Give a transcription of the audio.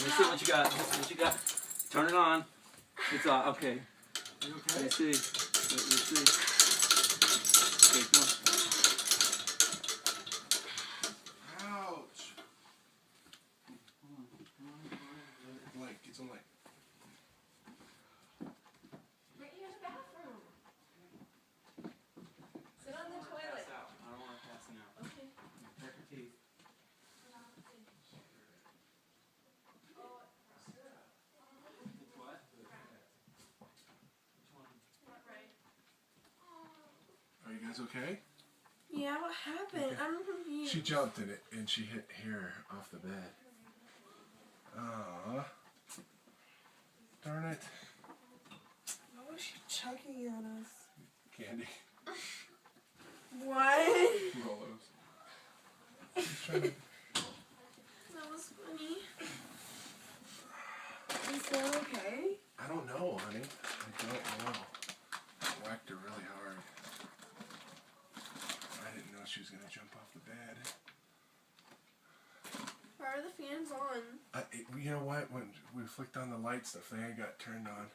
me see what you got. Let me see what you got. Turn it on. It's on. Okay. You okay? Let me see. Let me see. Okay, come on. Ouch. Light. Get some light. Right here's the bathroom. Sit on the toilet. I don't want to pass out. Okay. Check your teeth. What? Are you guys okay? Yeah, what happened? Okay. I'm confused. She jumped in it and she hit hair off the bed. Aww. Darn it. What was she chucking at us? Candy. What? Rolos. She's trying to... That was funny. Is that okay? I don't know, honey. I don't know. I whacked her really hard. I didn't know she was going to jump off the bed. Why are the fans on? You know what? When we flicked on the lights, the fan got turned on.